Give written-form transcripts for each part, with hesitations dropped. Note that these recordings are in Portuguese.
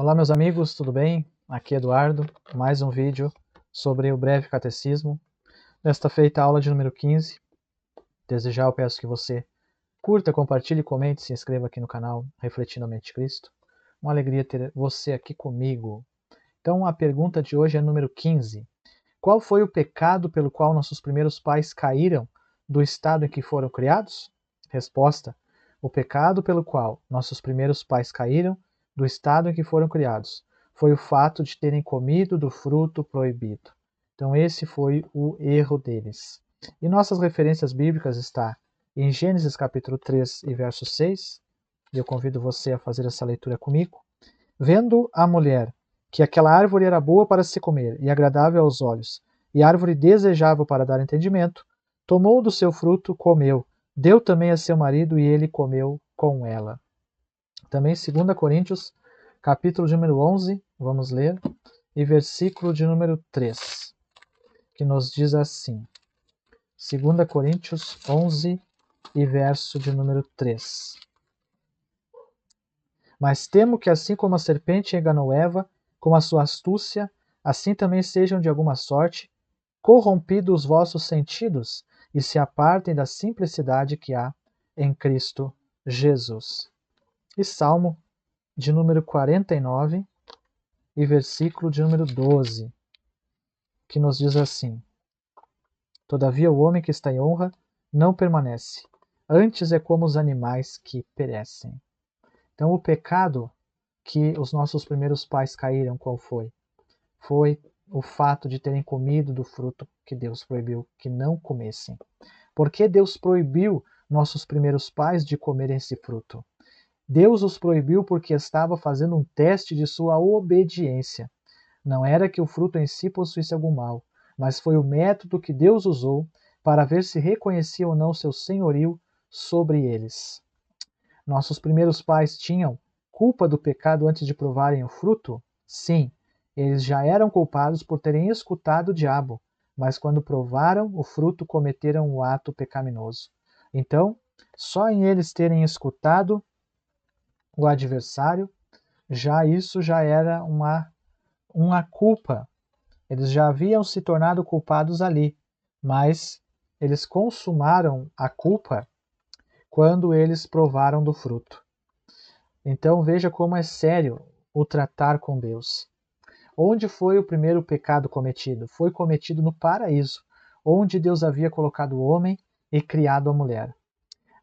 Olá meus amigos, tudo bem? Aqui é Eduardo, mais um vídeo sobre o breve catecismo. Nesta feita, aula de número 15. Desde já eu peço que você curta, compartilhe, comente, se inscreva aqui no canal Refletindo a Mente de Cristo. Uma alegria ter você aqui comigo. Então a pergunta de hoje é número 15. Qual foi o pecado pelo qual nossos primeiros pais caíram do estado em que foram criados? Resposta: o pecado pelo qual nossos primeiros pais caíram do estado em que foram criados foi o fato de terem comido do fruto proibido. Então esse foi o erro deles. E nossas referências bíblicas está em Gênesis capítulo 3 e verso 6, e eu convido você a fazer essa leitura comigo. Vendo a mulher que aquela árvore era boa para se comer e agradável aos olhos, e árvore desejável para dar entendimento, tomou do seu fruto, comeu, deu também a seu marido, e ele comeu com ela. Também 2 Coríntios, capítulo de número 11, vamos ler, e versículo de número 3, que nos diz assim, 2 Coríntios 11 e verso de número 3. Mas temo que assim como a serpente enganou Eva, com a sua astúcia, assim também sejam de alguma sorte corrompidos os vossos sentidos e se apartem da simplicidade que há em Cristo Jesus. E Salmo de número 49 e versículo de número 12, que nos diz assim: Todavia o homem que está em honra não permanece, antes é como os animais que perecem. Então o pecado que os nossos primeiros pais caíram, qual foi? Foi o fato de terem comido do fruto que Deus proibiu que não comessem. Por que Deus proibiu nossos primeiros pais de comerem esse fruto? Deus os proibiu porque estava fazendo um teste de sua obediência. Não era que o fruto em si possuísse algum mal, mas foi o método que Deus usou para ver se reconhecia ou não seu senhorio sobre eles. Nossos primeiros pais tinham culpa do pecado antes de provarem o fruto? Sim, eles já eram culpados por terem escutado o diabo, mas quando provaram o fruto cometeram o ato pecaminoso. Então, só em eles terem escutado o adversário, isso já era uma culpa. Eles já haviam se tornado culpados ali, mas eles consumaram a culpa quando eles provaram do fruto. Então veja como é sério o tratar com Deus. Onde foi o primeiro pecado cometido? Foi cometido no paraíso, onde Deus havia colocado o homem e criado a mulher.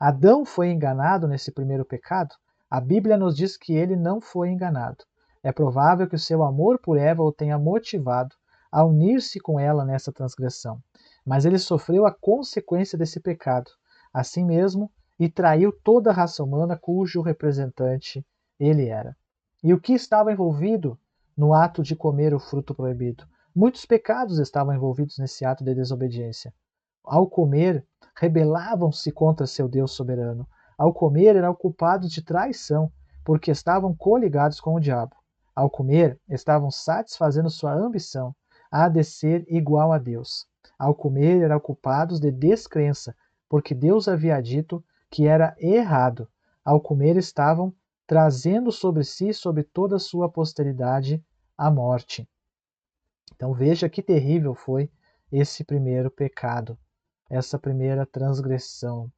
Adão foi enganado nesse primeiro pecado? A Bíblia nos diz que ele não foi enganado. É provável que o seu amor por Eva o tenha motivado a unir-se com ela nessa transgressão. Mas ele sofreu a consequência desse pecado, assim mesmo, e traiu toda a raça humana cujo representante ele era. E o que estava envolvido no ato de comer o fruto proibido? Muitos pecados estavam envolvidos nesse ato de desobediência. Ao comer, rebelavam-se contra seu Deus soberano. Ao comer, eram culpados de traição, porque estavam coligados com o diabo. Ao comer, estavam satisfazendo sua ambição a de ser igual a Deus. Ao comer, eram culpados de descrença, porque Deus havia dito que era errado. Ao comer, estavam trazendo sobre si e sobre toda a sua posteridade a morte. Então veja que terrível foi esse primeiro pecado, essa primeira transgressão.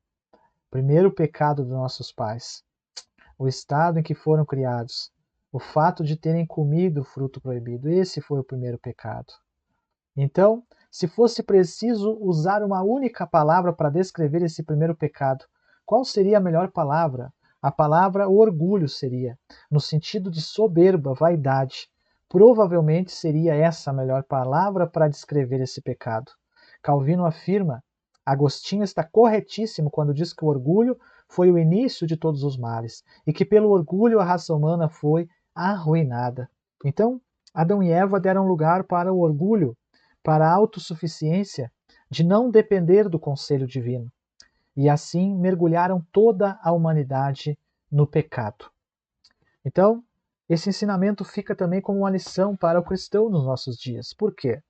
Primeiro pecado dos nossos pais, o estado em que foram criados, o fato de terem comido o fruto proibido, esse foi o primeiro pecado. Então, se fosse preciso usar uma única palavra para descrever esse primeiro pecado, qual seria a melhor palavra? A palavra orgulho seria, no sentido de soberba, vaidade. Provavelmente seria essa a melhor palavra para descrever esse pecado. Calvino afirma, Agostinho está corretíssimo quando diz que o orgulho foi o início de todos os males e que pelo orgulho a raça humana foi arruinada. Então, Adão e Eva deram lugar para o orgulho, para a autossuficiência, de não depender do conselho divino. E assim mergulharam toda a humanidade no pecado. Então, esse ensinamento fica também como uma lição para o cristão nos nossos dias. Por quê?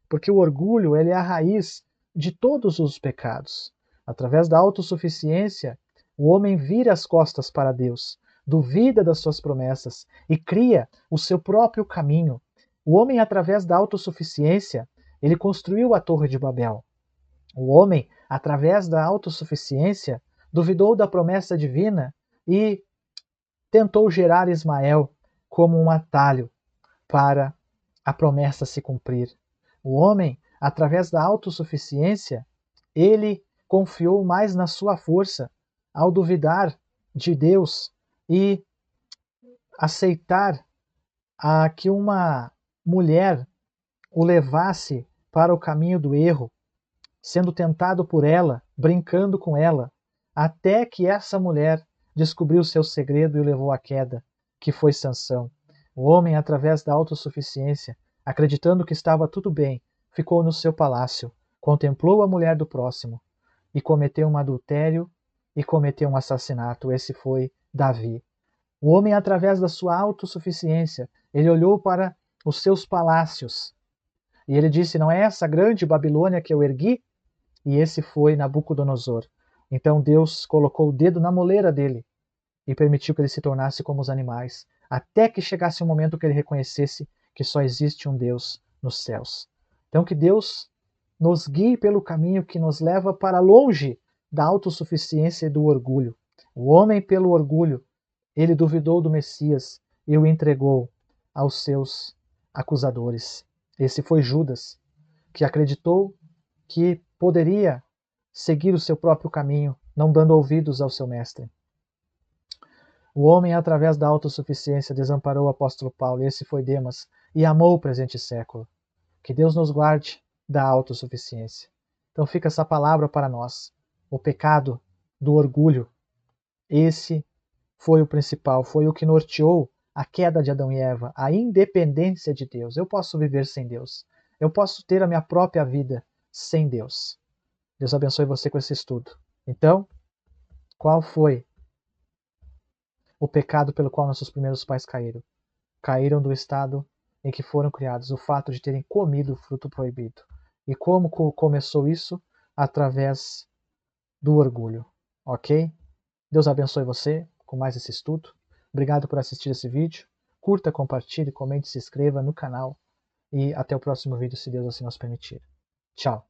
Porque o orgulho ele é a raiz de todos os pecados. Através da autossuficiência, o homem vira as costas para Deus, duvida das suas promessas e cria o seu próprio caminho. O homem, através da autossuficiência, ele construiu a Torre de Babel. O homem, através da autossuficiência, duvidou da promessa divina e tentou gerar Ismael como um atalho para a promessa se cumprir. O homem, através da autossuficiência, ele confiou mais na sua força ao duvidar de Deus e aceitar que uma mulher o levasse para o caminho do erro, sendo tentado por ela, brincando com ela, até que essa mulher descobriu seu segredo e o levou à queda, que foi Sansão. O homem, através da autossuficiência, acreditando que estava tudo bem, ficou no seu palácio, contemplou a mulher do próximo e cometeu um adultério e cometeu um assassinato. Esse foi Davi. O homem, através da sua autossuficiência, ele olhou para os seus palácios e ele disse: não é essa grande Babilônia que eu ergui? E esse foi Nabucodonosor. Então Deus colocou o dedo na moleira dele e permitiu que ele se tornasse como os animais, até que chegasse um momento que ele reconhecesse que só existe um Deus nos céus. Então que Deus nos guie pelo caminho que nos leva para longe da autossuficiência e do orgulho. O homem, pelo orgulho, ele duvidou do Messias e o entregou aos seus acusadores. Esse foi Judas, que acreditou que poderia seguir o seu próprio caminho, não dando ouvidos ao seu mestre. O homem, através da autossuficiência, desamparou o apóstolo Paulo, e esse foi Demas, e amou o presente século. Que Deus nos guarde da autossuficiência. Então fica essa palavra para nós. O pecado do orgulho, esse foi o principal, foi o que norteou a queda de Adão e Eva, a independência de Deus. Eu posso viver sem Deus. Eu posso ter a minha própria vida sem Deus. Deus abençoe você com esse estudo. Então, qual foi o pecado pelo qual nossos primeiros pais caíram? Caíram do estado em que foram criados, o fato de terem comido o fruto proibido. E como começou isso? Através do orgulho. Ok? Deus abençoe você com mais esse estudo. Obrigado por assistir esse vídeo. Curta, compartilhe, comente, se inscreva no canal. E até o próximo vídeo, se Deus assim nos permitir. Tchau!